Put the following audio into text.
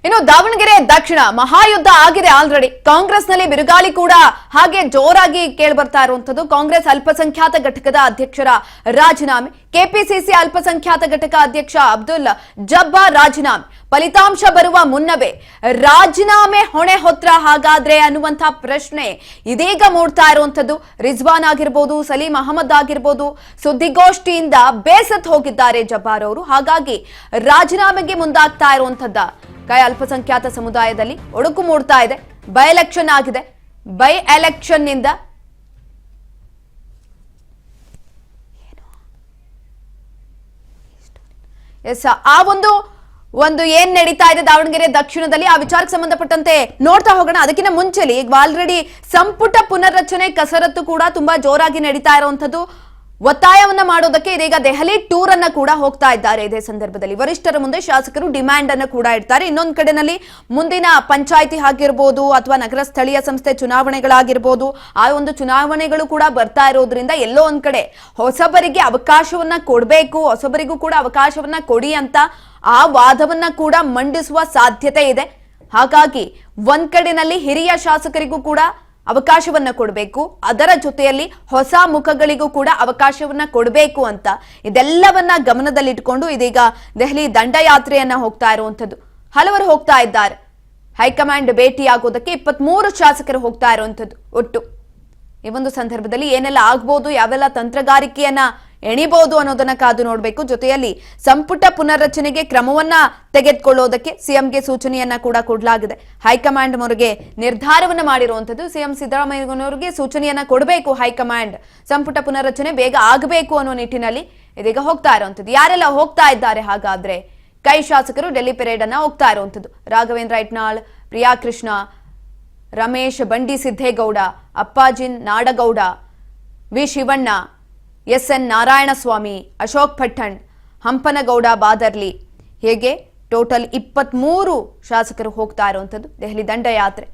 ಇನ್ನು ದಾವಣಗೆರೆ ದಕ್ಷಿಣ ಮಹಾಯುದ್ಧ ಆಗಿದೆ ಆಲ್ರೆಡಿ. ಕಾಂಗ್ರೆಸ್ನಲ್ಲಿ ಬಿರುಗಾಳಿ ಕೂಡ ಹಾಗೆ ಜೋರಾಗಿ ಕೇಳಿ ಬರ್ತಾ ಇರುವಂತದ್ದು. ಕಾಂಗ್ರೆಸ್ ಅಲ್ಪಸಂಖ್ಯಾತ ಘಟಕದ ಅಧ್ಯಕ್ಷರ ರಾಜೀನಾಮೆ, ಕೆಪಿಸಿಸಿ ಅಲ್ಪಸಂಖ್ಯಾತ ಘಟಕ ಅಧ್ಯಕ್ಷ ಅಬ್ದುಲ್ ಜಬ್ಬಾರ್ ರಾಜೀನಾಮೆ, ಫಲಿತಾಂಶ ಬರುವ ಮುನ್ನವೇ ರಾಜೀನಾಮೆ ಹೊಣೆ ಹೊತ್ರ ಹಾಗಾದ್ರೆ ಅನ್ನುವಂತ ಪ್ರಶ್ನೆ ಇದೀಗ ಮೂಡ್ತಾ ಇರುವಂತದ್ದು. ರಿಜ್ವಾನ್ ಆಗಿರ್ಬೋದು, ಸಲೀಂ ಅಹಮದ್ ಆಗಿರ್ಬೋದು, ಸುದ್ದಿಗೋಷ್ಠಿಯಿಂದ ಬೇಸತ್ತು ಹೋಗಿದ್ದಾರೆ ಜಬ್ಬಾರ್ ಅವರು. ಹಾಗಾಗಿ ರಾಜೀನಾಮೆಗೆ ಮುಂದಾಗ್ತಾ ಇರುವಂತದ್ದ ಅಲ್ಪಸಂಖ್ಯಾತ ಸಮುದಾಯದಲ್ಲಿ ಒಡಕು ಮೂಡ್ತಾ ಇದೆ. ಬೈ ಎಲೆಕ್ಷನ್ ಆಗಿದೆ. ಬೈ ಎಲೆಕ್ಷನ್ ನಿಂದ ಆ ಒಂದು ಏನ್ ನಡೀತಾ ಇದೆ ದಾವಣಗೆರೆ ದಕ್ಷಿಣದಲ್ಲಿ, ಆ ವಿಚಾರಕ್ಕೆ ಸಂಬಂಧಪಟ್ಟಂತೆ ನೋಡ್ತಾ ಹೋಗೋಣ. ಅದಕ್ಕಿಂತ ಮುಂಚೆಲಿ ಈಗ ಆಲ್ರೆಡಿ ಸಂಪುಟ ಪುನರ್ರಚನೆ ಕಸರತ್ತು ಕೂಡ ತುಂಬಾ ಜೋರಾಗಿ ನಡೀತಾ ಇರುವಂತದ್ದು. ಒತ್ತಾಯವನ್ನ ಮಾಡೋದಕ್ಕೆ ಇದೀಗ ದೆಹಲಿ ಟೂರ್ ಅನ್ನ ಕೂಡ ಹೋಗ್ತಾ ಇದ್ದಾರೆ. ಇದೇ ಸಂದರ್ಭದಲ್ಲಿ ವರಿಷ್ಠರ ಮುಂದೆ ಶಾಸಕರು ಡಿಮ್ಯಾಂಡ್ ಅನ್ನು ಕೂಡ ಇಡ್ತಾರೆ. ಇನ್ನೊಂದು ಕಡೆನಲ್ಲಿ ಮುಂದಿನ ಪಂಚಾಯಿತಿ ಆಗಿರ್ಬೋದು ಅಥವಾ ನಗರ ಸ್ಥಳೀಯ ಸಂಸ್ಥೆ ಚುನಾವಣೆಗಳಾಗಿರ್ಬೋದು, ಆ ಒಂದು ಚುನಾವಣೆಗಳು ಕೂಡ ಬರ್ತಾ ಇರೋದ್ರಿಂದ ಎಲ್ಲೋ ಒಂದ್ ಕಡೆ ಹೊಸಬರಿಗೆ ಅವಕಾಶವನ್ನ ಕೊಡಬೇಕು, ಹೊಸಬರಿಗೂ ಕೂಡ ಅವಕಾಶವನ್ನ ಕೊಡಿ ಅಂತ ಆ ವಾದವನ್ನ ಕೂಡ ಮಂಡಿಸುವ ಸಾಧ್ಯತೆ ಇದೆ. ಹಾಗಾಗಿ ಒಂದ್ ಕಡೆನಲ್ಲಿ ಹಿರಿಯ ಶಾಸಕರಿಗೂ ಕೂಡ ಅವಕಾಶವನ್ನ ಕೊಡಬೇಕು, ಅದರ ಜೊತೆಯಲ್ಲಿ ಹೊಸ ಮುಖಗಳಿಗೂ ಕೂಡ ಅವಕಾಶವನ್ನ ಕೊಡಬೇಕು ಅಂತ ಇದೆಲ್ಲವನ್ನ ಗಮನದಲ್ಲಿಟ್ಕೊಂಡು ಇದೀಗ ದೆಹಲಿ ದಂಡಯಾತ್ರೆಯನ್ನ ಹೋಗ್ತಾ ಇರುವಂತದ್ದು. ಹಲವರು ಹೋಗ್ತಾ ಇದ್ದಾರೆ. ಹೈಕಮಾಂಡ್ ಭೇಟಿಯಾಗೋದಕ್ಕೆ 23 ಶಾಸಕರು ಹೋಗ್ತಾ ಇರುವಂತದ್ದು ಒಟ್ಟು. ಈ ಒಂದು ಸಂದರ್ಭದಲ್ಲಿ ಏನೆಲ್ಲ ಆಗ್ಬೋದು, ಯಾವೆಲ್ಲ ತಂತ್ರಗಾರಿಕೆಯನ್ನ ಎಣಿಬಹುದು ಅನ್ನೋದನ್ನ ಕಾದು ನೋಡಬೇಕು. ಜೊತೆಯಲ್ಲಿ ಸಂಪುಟ ಪುನರ್ರಚನೆಗೆ ಕ್ರಮವನ್ನ ತೆಗೆದುಕೊಳ್ಳೋದಕ್ಕೆ ಸಿಎಂಗೆ ಸೂಚನೆಯನ್ನ ಕೂಡ ಕೊಡಲಾಗಿದೆ. ಹೈಕಮಾಂಡ್ ಮೊರೆಗೆ ನಿರ್ಧಾರವನ್ನ ಮಾಡಿರುವಂತದ್ದು. ಸಿಎಂ ಸಿದ್ದರಾಮಯ್ಯನವರಿಗೆ ಸೂಚನೆಯನ್ನ ಕೊಡಬೇಕು ಹೈಕಮಾಂಡ್, ಸಂಪುಟ ಪುನರ್ರಚನೆ ಬೇಗ ಆಗಬೇಕು ಅನ್ನೋ ನಿಟ್ಟಿನಲ್ಲಿ ಇದೀಗ ಹೋಗ್ತಾ ಇರುವಂತದ್ದು. ಯಾರೆಲ್ಲ ಹೋಗ್ತಾ ಇದ್ದಾರೆ ಹಾಗಾದ್ರೆ? ಕೈ ಶಾಸಕರು ಡೆಲ್ಲಿ ಪೆರೇಡ್ ಅನ್ನ ಹೋಗ್ತಾ ಇರುವಂತದ್ದು. ರಾಘವೇಂದ್ರ ಐಟ್ನಾಳ್, ಪ್ರಿಯಾ ಕೃಷ್ಣ, ರಮೇಶ್ ಬಂಡಿ ಸಿದ್ದೇಗೌಡ, ಅಪ್ಪಾಜಿನ್ ನಾಡಗೌಡ, ವಿ ಶಿವಣ್ಣ, ಎಸ್ಎನ್ ನಾರಾಯಣಸ್ವಾಮಿ, ಅಶೋಕ್ ಪಠಣ್, ಹಂಪನಗೌಡ ಬಾದರ್ಲಿ, ಹೇಗೆ ಟೋಟಲ್ 23 ಶಾಸಕರು ಹೋಗ್ತಾ ಇರುವಂತದ್ದು ದೆಹಲಿ ದಂಡಯಾತ್ರೆ.